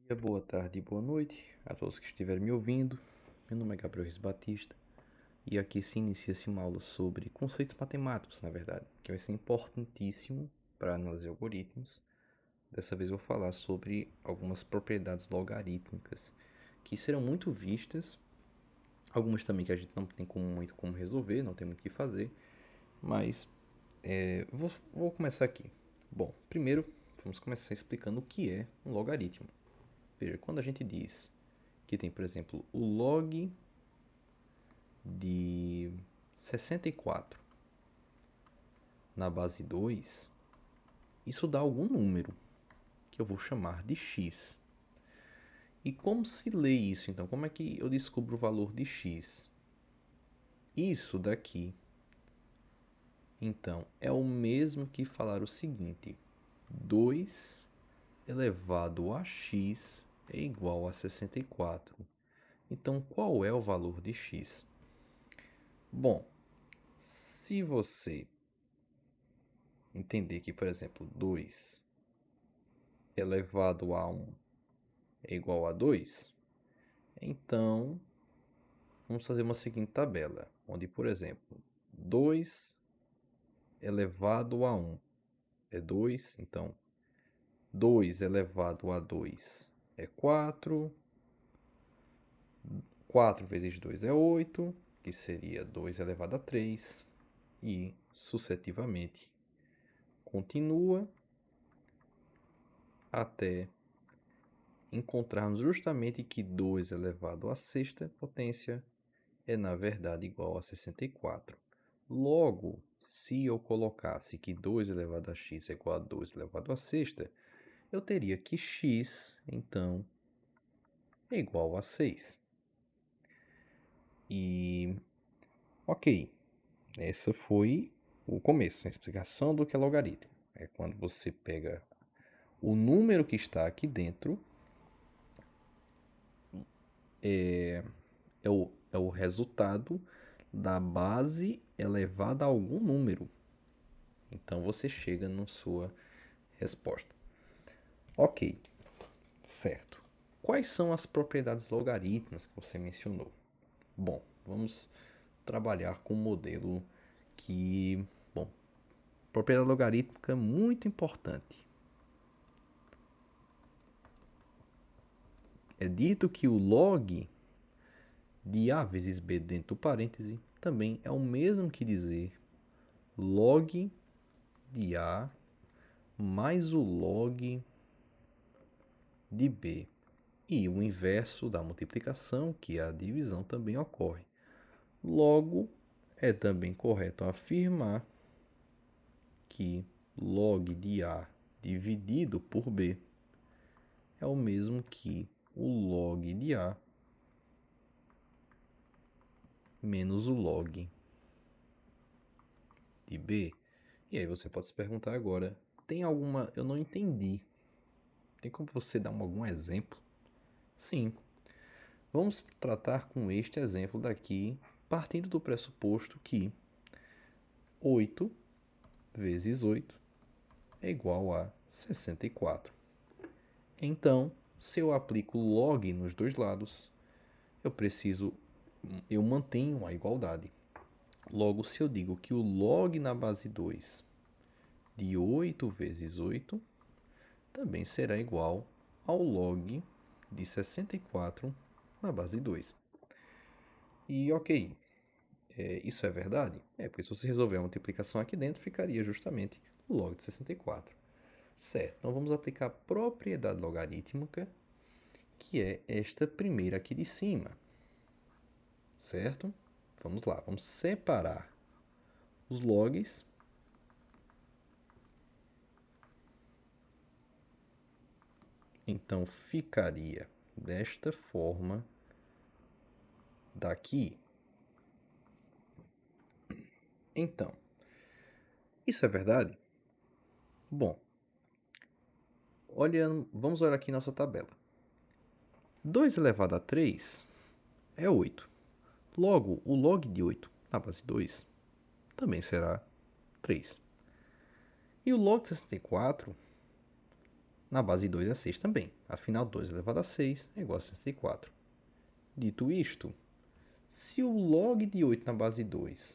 Dia, boa tarde e boa noite a todos que estiverem me ouvindo. Meu nome é Gabriel Reis Batista e aqui se inicia-se uma aula sobre conceitos matemáticos, na verdade, que vai ser importantíssimo para análise de algoritmos. Dessa vez eu vou falar sobre algumas propriedades logarítmicas que serão muito vistas, algumas também que a gente não tem muito como resolver, não tem muito o que fazer, mas vou começar aqui. Bom, primeiro vamos começar explicando o que é um logaritmo. Veja, quando a gente diz que tem, por exemplo, o log de 64 na base 2, isso dá algum número que eu vou chamar de x. E como se lê isso, então? Como é que eu descubro o valor de x? Isso daqui, então, é o mesmo que falar o seguinte: 2 elevado a x é igual a 64. Então, qual é o valor de x? Bom, se você entender que, por exemplo, 2 elevado a 1 é igual a 2, então vamos fazer uma seguinte tabela, onde, por exemplo, 2 elevado a 1 é 2, então 2 elevado a 2 é 4, 4 vezes 2 é 8, que seria 2 elevado a 3, e sucessivamente continua até encontrarmos justamente que 2 elevado à sexta potência é na verdade igual a 64. Logo, se eu colocasse que 2 elevado a x é igual a 2 elevado à sexta, eu teria que x, então, é igual a 6. E, ok, essa foi o começo, a explicação do que é logaritmo. É quando você pega o número que está aqui dentro, é o resultado da base elevada a algum número. Então você chega na sua resposta. Ok, certo. Quais são as propriedades logarítmicas que você mencionou? Bom, vamos trabalhar com um modelo que, bom, propriedade logarítmica muito importante. É dito que o log de A vezes B dentro do parêntese também é o mesmo que dizer log de A mais o log de B. E o inverso da multiplicação, que é a divisão, também ocorre. Logo, é também correto afirmar que log de A dividido por B é o mesmo que o log de A menos o log de B. E aí você pode se perguntar agora, tem alguma... eu não entendi. Tem como você dar algum exemplo? Sim. Vamos tratar com este exemplo daqui, partindo do pressuposto que 8 vezes 8 é igual a 64. Então, se eu aplico log nos dois lados, eu mantenho a igualdade. Logo, se eu digo que o log na base 2 de 8 vezes 8 também será igual ao log de 64 na base 2. E ok, isso é verdade? Porque se você resolver a multiplicação aqui dentro, ficaria justamente o log de 64. Certo, então vamos aplicar a propriedade logarítmica, que é esta primeira aqui de cima. Certo? Vamos lá, vamos separar os logs. Então ficaria desta forma daqui. Então, isso é verdade? Bom, vamos olhar aqui nossa tabela. 2 elevado a 3 é 8. Logo, o log de 8 na base 2 também será 3. E o log de 64 na base 2 é 6 também. Afinal, 2 elevado a 6 é igual a 64. Dito isto, se o log de 8 na base 2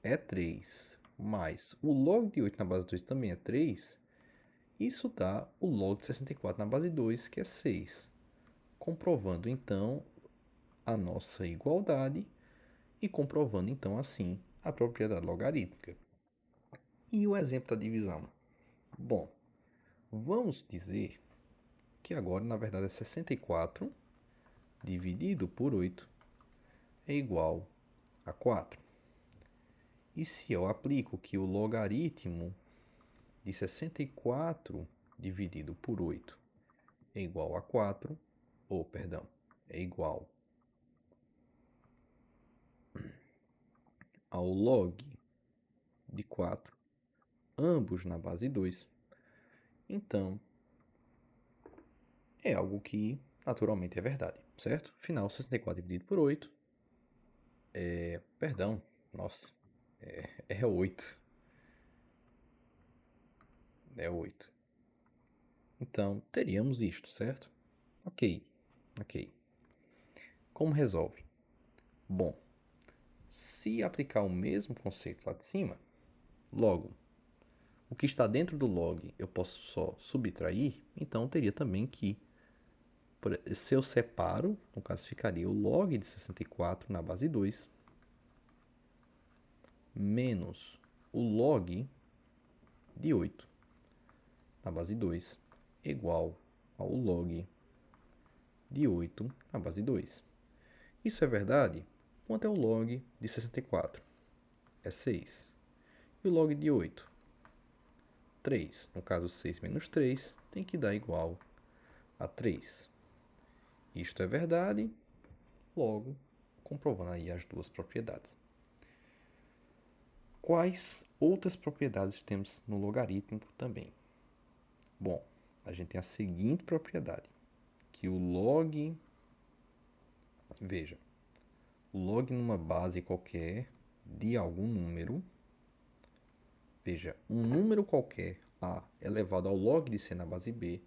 é 3, mais o log de 8 na base 2 também é 3, isso dá o log de 64 na base 2, que é 6. Comprovando, então, a nossa igualdade e comprovando, então, assim, a propriedade logarítmica. E o exemplo da divisão? Bom, vamos dizer que agora, na verdade, é 64 dividido por 8 é igual a 4. E se eu aplico que o logaritmo de 64 dividido por 8 é igual a 4, ou, perdão, é igual ao log de 4, ambos na base 2, então é algo que naturalmente é verdade, certo? Afinal, 64 dividido por 8 perdão, nossa, é 8. É 8. Então, teríamos isto, certo? Ok. Como resolve? Bom, se aplicar o mesmo conceito lá de cima, logo, o que está dentro do log eu posso só subtrair, então teria também que, se eu separo, no caso ficaria o log de 64 na base 2, menos o log de 8 na base 2, igual ao log de 8 na base 2. Isso é verdade? Quanto é o log de 64? É 6. E o log de 8? 3. No caso, 6 menos 3 tem que dar igual a 3. Isto é verdade, logo, comprovando aí as duas propriedades. Quais outras propriedades temos no logarítmico também? Bom, a gente tem a seguinte propriedade, que o log, veja, o log numa base qualquer de algum número, veja, um número qualquer, A, elevado ao log de C na base B,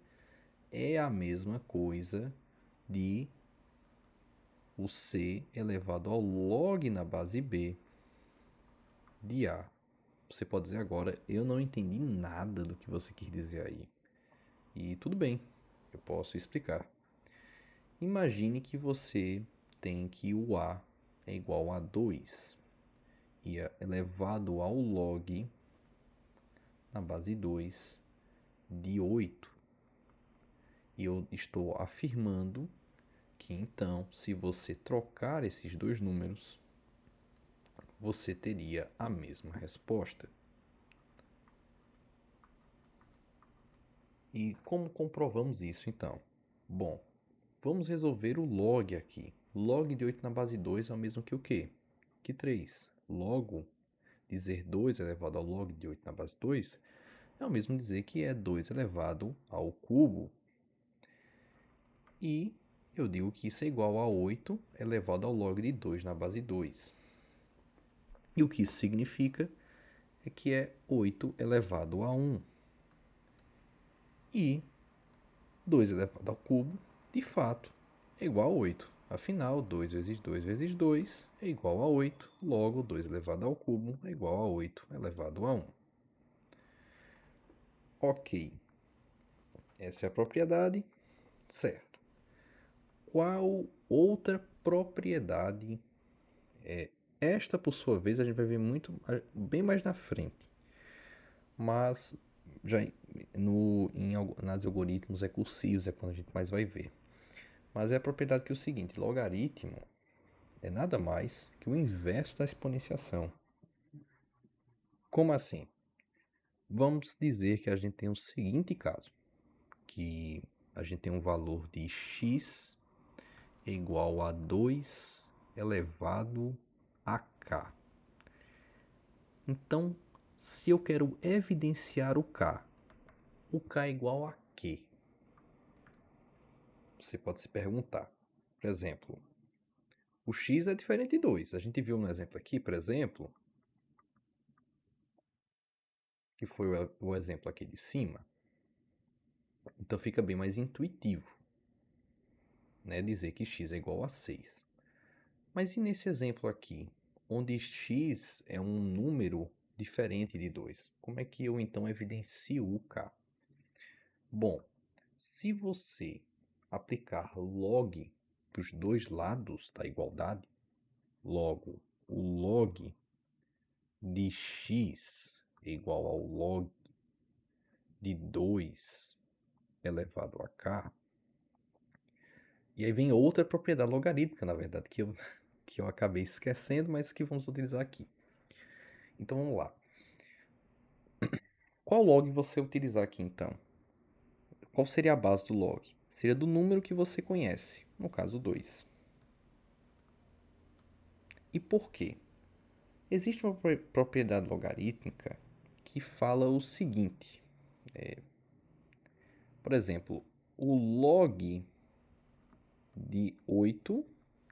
é a mesma coisa de o C elevado ao log na base B de A. Você pode dizer agora, eu não entendi nada do que você quis dizer aí. E tudo bem, eu posso explicar. Imagine que você tem que o A é igual a 2 e é elevado ao log na base 2 de 8. E eu estou afirmando que então, se você trocar esses dois números, você teria a mesma resposta. E como comprovamos isso então? Bom, vamos resolver o log aqui. Log de 8 na base 2 é o mesmo que o quê? Que 3. Logo, dizer 2 elevado ao log de 8 na base 2 é o mesmo dizer que é 2 elevado ao cubo. E eu digo que isso é igual a 8 elevado ao log de 2 na base 2. E o que isso significa é que é 8 elevado a 1. E 2 elevado ao cubo, de fato, é igual a 8. Afinal, 2 vezes 2 vezes 2 é igual a 8. Logo, 2 elevado ao cubo é igual a 8 elevado a 1. Ok. Essa é a propriedade. Certo. Qual outra propriedade é esta, por sua vez, a gente vai ver bem mais na frente. Mas já nas algoritmos recursivos é quando a gente mais vai ver. Mas é a propriedade que é o seguinte, logaritmo é nada mais que o inverso da exponenciação. Como assim? Vamos dizer que a gente tem o seguinte caso, que a gente tem um valor de x igual a 2 elevado a k. Então, se eu quero evidenciar o k é igual a quê? Você pode se perguntar. Por exemplo, o x é diferente de 2. A gente viu no exemplo aqui, por exemplo, que foi o exemplo aqui de cima. Então fica bem mais intuitivo, né, dizer que x é igual a 6. Mas e nesse exemplo aqui, onde x é um número diferente de 2? Como é que eu então evidencio o k? Bom, se você aplicar log para os dois lados da igualdade, logo o log de x é igual ao log de 2 elevado a k. E aí vem outra propriedade logarítmica, na verdade, que eu acabei esquecendo, mas que vamos utilizar aqui. Então vamos lá. Qual log você utilizar aqui então? Qual seria a base do log? Seria do número que você conhece, no caso 2. E por quê? Existe uma propriedade logarítmica que fala o seguinte. Por exemplo, o log de 8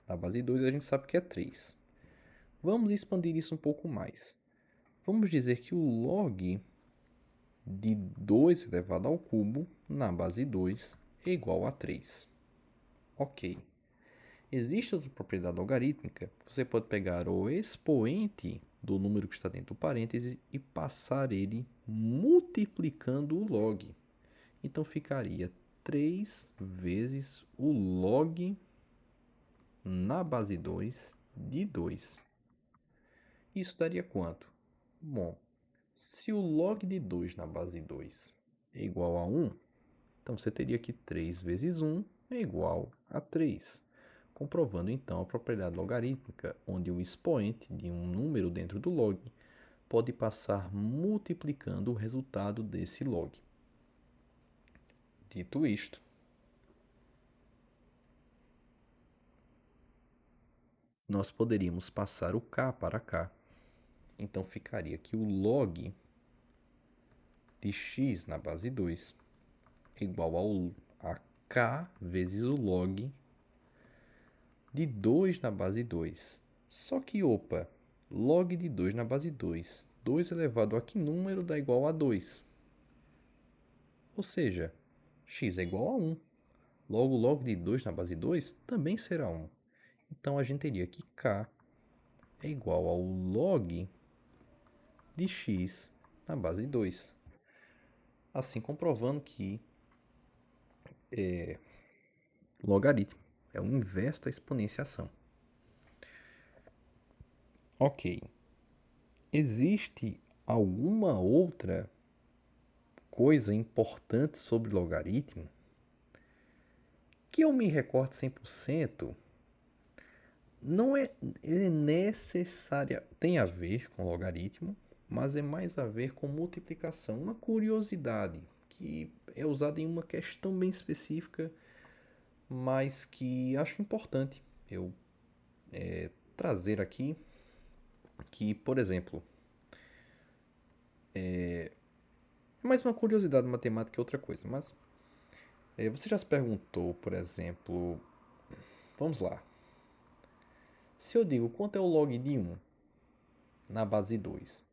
na base de 2 a gente sabe que é 3. Vamos expandir isso um pouco mais. Vamos dizer que o log de 2 elevado ao cubo na base 2 é igual a 3. Ok. Existe outra propriedade logarítmica. Você pode pegar o expoente do número que está dentro do parêntese e passar ele multiplicando o log. Então ficaria 3 vezes o log na base 2 de 2. Isso daria quanto? Bom, se o log de 2 na base 2 é igual a 1, então você teria que 3 vezes 1 é igual a 3. Comprovando então a propriedade logarítmica, onde o expoente de um número dentro do log pode passar multiplicando o resultado desse log. Dito isto, nós poderíamos passar o k para cá. Então ficaria que o log de x na base 2 é igual a k vezes o log de 2 na base 2. Só que, opa, log de 2 na base 2. 2 elevado a que número dá igual a 2? Ou seja, x é igual a 1. Logo, log de 2 na base 2 também será 1. Então, a gente teria que k é igual ao log de x na base 2. Assim, comprovando que logaritmo é o inverso da exponenciação. Ok. Existe alguma outra coisa importante sobre logaritmo que eu me recordo 100%? Não é necessária, tem a ver com logaritmo, mas é mais a ver com multiplicação, uma curiosidade que é usada em uma questão bem específica, mas que acho importante eu trazer aqui, que, por exemplo, é mais uma curiosidade matemática que outra coisa, mas você já se perguntou, por exemplo, vamos lá, se eu digo quanto é o log de 1 na base 2,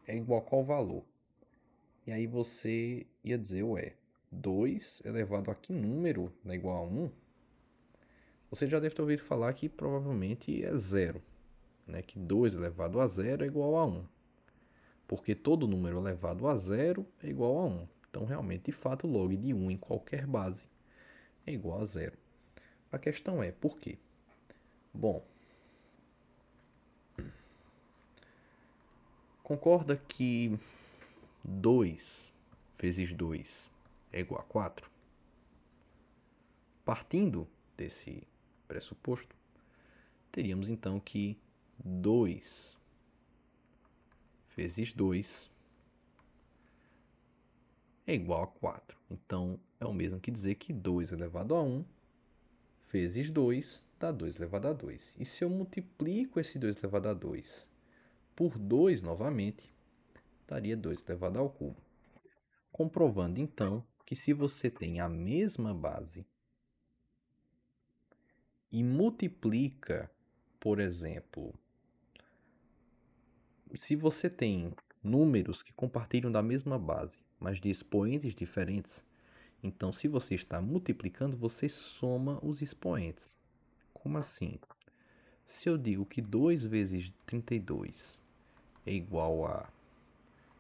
é igual a qual valor? E aí você ia dizer, ué, 2 elevado a que número é igual a 1? Você já deve ter ouvido falar que provavelmente é zero, né? Que 2 elevado a zero é igual a 1. Porque todo número elevado a zero é igual a 1. Então, realmente, de fato, o log de 1 em qualquer base é igual a zero. A questão é, por quê? Bom, concorda que 2 vezes 2 é igual a 4? Partindo desse pressuposto, teríamos então que 2 vezes 2 é igual a 4. Então, é o mesmo que dizer que 2 elevado a 1 vezes 2 dá 2 elevado a 2. E se eu multiplico esse 2 elevado a 2 por 2 novamente, daria 2 elevado ao cubo. Comprovando então que se você tem a mesma base e multiplica, por exemplo, se você tem números que compartilham da mesma base, mas de expoentes diferentes, Então, se você está multiplicando, você soma os expoentes. Como assim? Se eu digo que 2 vezes 32 é igual a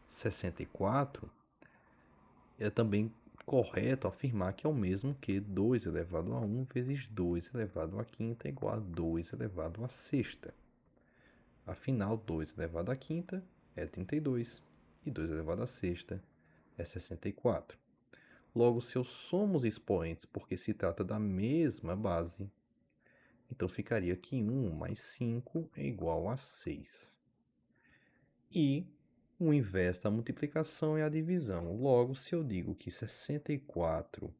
64, é também correto afirmar que é o mesmo que 2 elevado a 1 vezes 2 elevado à quinta é igual a 2 elevado à sexta. Afinal, 2 elevado à quinta é 32 e 2 elevado à sexta é 64. Logo, se eu somo os expoentes porque se trata da mesma base, então ficaria que 1 mais 5 é igual a 6. E o inverso da multiplicação é a divisão. Logo, se eu digo que 64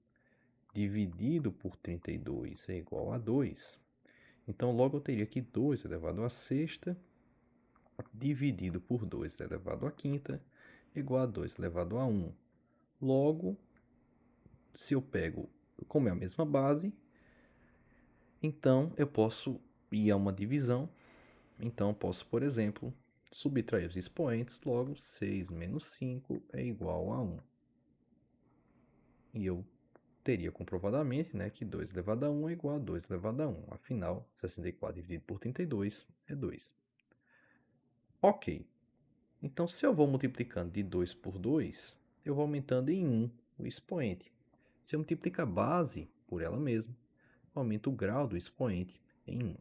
dividido por 32 é igual a 2, então logo eu teria que 2 elevado à sexta dividido por 2 elevado à quinta é igual a 2 elevado a 1. Logo, se eu pego, como é a mesma base, então eu posso ir a uma divisão. Então eu posso, por exemplo, subtrair os expoentes, logo 6 menos 5 é igual a 1. E eu teria comprovadamente, né, que 2 elevado a 1 é igual a 2 elevado a 1. Afinal, 64 dividido por 32 é 2. Ok. Então, se eu vou multiplicando de 2 por 2, eu vou aumentando em 1 o expoente. Se eu multiplico a base por ela mesma, eu aumento o grau do expoente em 1.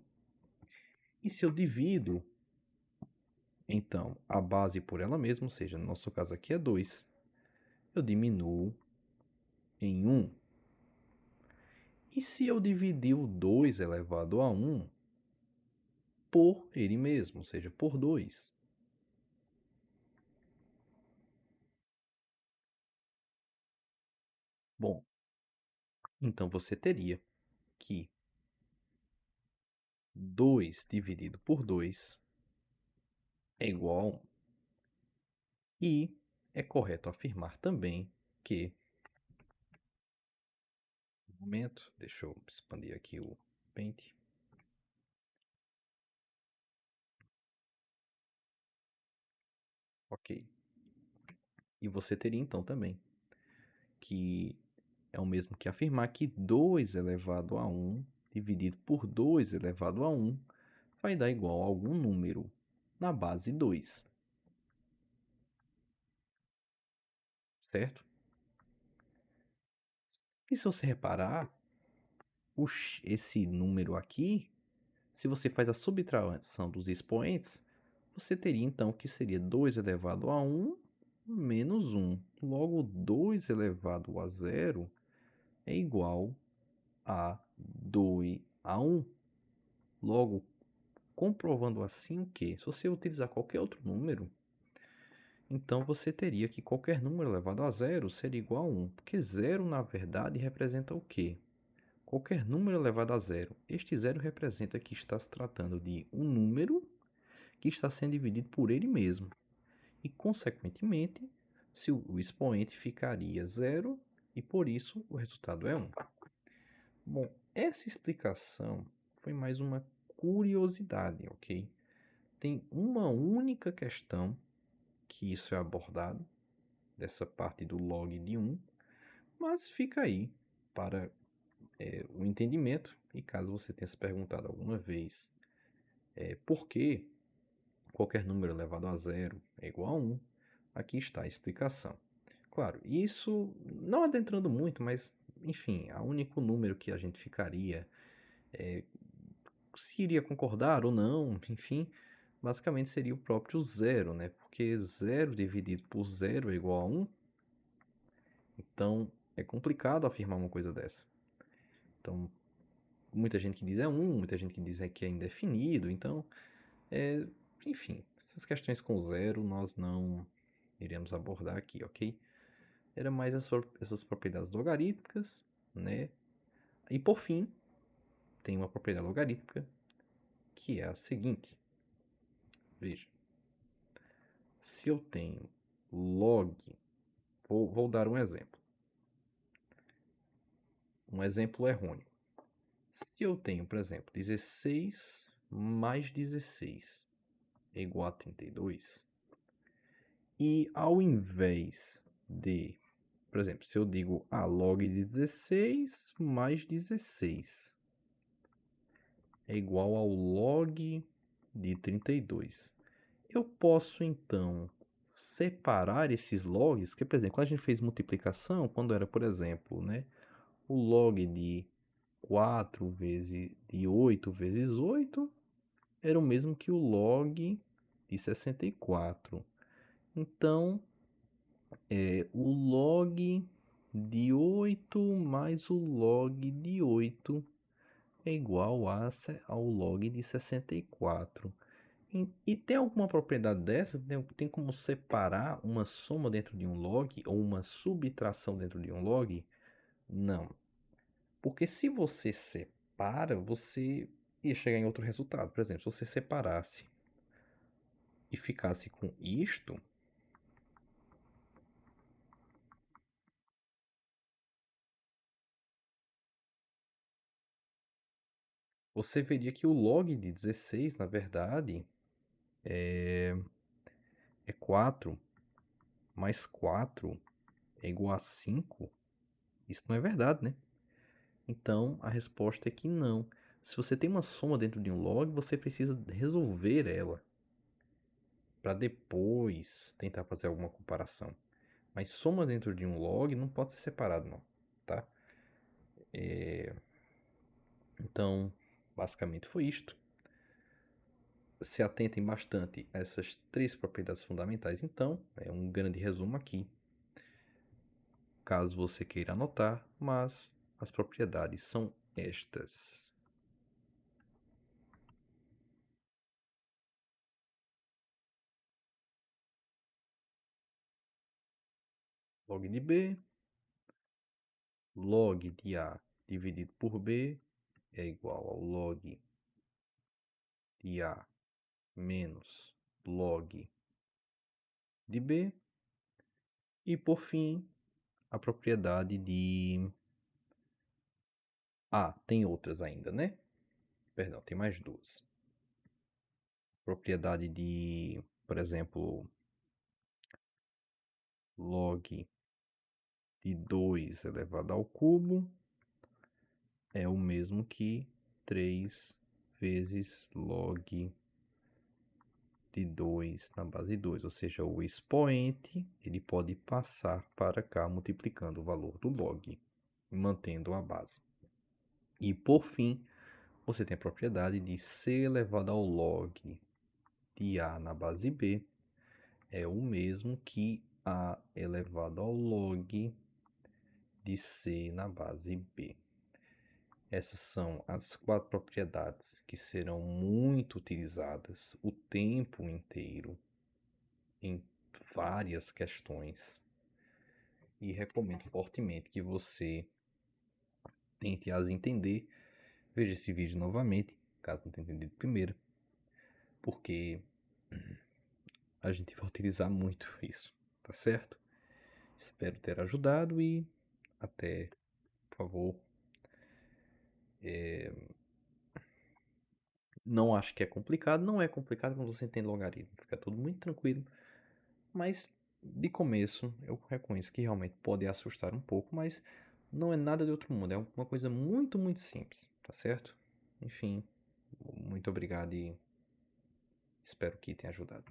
E se eu divido, então, a base por ela mesma, ou seja, no nosso caso aqui é 2, eu diminuo em 1. E se eu dividir o 2 elevado a 1 por ele mesmo, ou seja, por 2? Bom, então você teria que 2 dividido por 2 é igual a 1. E é correto afirmar também que... Um momento, deixa eu expandir aqui o Paint. Ok. E você teria então também que é o mesmo que afirmar que 2 elevado a 1 dividido por 2 elevado a 1 vai dar igual a algum número na base 2. Certo? E se você reparar, esse número aqui, se você faz a subtração dos expoentes, você teria então que seria 2 elevado a 1 menos 1. Logo, 2 elevado a 0 é igual a 2 a 1. Logo, comprovando assim que, se você utilizar qualquer outro número, então você teria que qualquer número elevado a 0 seria igual a 1. Porque 0, na verdade, representa o quê? Qualquer número elevado a 0. Este 0 representa que está se tratando de um número que está sendo dividido por ele mesmo. E, consequentemente, se o expoente ficaria 0 e, por isso, o resultado é 1. Bom, essa explicação foi mais uma curiosidade, ok? Tem uma única questão que isso é abordado, dessa parte do log de 1, mas fica aí para o entendimento. E caso você tenha se perguntado alguma vez por que qualquer número elevado a 0 é igual a 1, aqui está a explicação. Claro, isso não adentrando muito, mas enfim, o único número que a gente ficaria, se iria concordar ou não, enfim, basicamente seria o próprio zero, né? Porque 0 dividido por 0 é igual a 1, então é complicado afirmar uma coisa dessa. Então, muita gente que diz é 1, muita gente que diz que é indefinido, então, enfim, essas questões com zero nós não iremos abordar aqui, ok? Era mais essas propriedades logarítmicas, né? E por fim, tem uma propriedade logarítmica que é a seguinte. Veja, se eu tenho log, vou dar um exemplo. Um exemplo errôneo. Se eu tenho, por exemplo, 16 mais 16 é igual a 32, e ao invés de Por exemplo, se eu digo log de 16 mais 16 é igual ao log de 32. Eu posso, então, separar esses logs, que, por exemplo, quando a gente fez multiplicação, quando era, por exemplo, né, o log de 4 vezes de 8 vezes 8 era o mesmo que o log de 64. Então, o log de 8 mais o log de 8 é igual ao log de 64. E tem alguma propriedade dessa? Tem como separar uma soma dentro de um log ou uma subtração dentro de um log? Não. Porque se você separa, você ia chegar em outro resultado. Por exemplo, se você separasse e ficasse com isto, você veria que o log de 16, na verdade, é 4 mais 4 é igual a 5. Isso não é verdade, né? Então, a resposta é que não. Se você tem uma soma dentro de um log, você precisa resolver ela para depois tentar fazer alguma comparação. Mas soma dentro de um log não pode ser separado, não, tá? Então, basicamente foi isto. Se atentem bastante a essas três propriedades fundamentais, então, é um grande resumo aqui, caso você queira anotar, mas as propriedades são estas. Log de B, log de A dividido por B é igual ao log de A menos log de B. E por fim, a propriedade de... tem outras ainda, né? Perdão, tem mais duas. Propriedade de, por exemplo, log de 2 elevado ao cubo é o mesmo que 3 vezes log de 2 na base 2, ou seja, o expoente ele pode passar para cá multiplicando o valor do log, mantendo a base. E por fim, você tem a propriedade de c elevado ao log de a na base b é o mesmo que a elevado ao log de c na base b. Essas são as 4 propriedades que serão muito utilizadas o tempo inteiro em várias questões e recomendo fortemente que você tente as entender. Veja esse vídeo novamente, caso não tenha entendido primeiro, porque a gente vai utilizar muito isso, tá certo? Espero ter ajudado e até, por favor. Não acho que é complicado, não é complicado quando você entende logaritmo, fica tudo muito tranquilo. Mas de começo eu reconheço que realmente pode assustar um pouco, mas não é nada de outro mundo, é uma coisa muito, muito simples, tá certo? Enfim, muito obrigado e espero que tenha ajudado.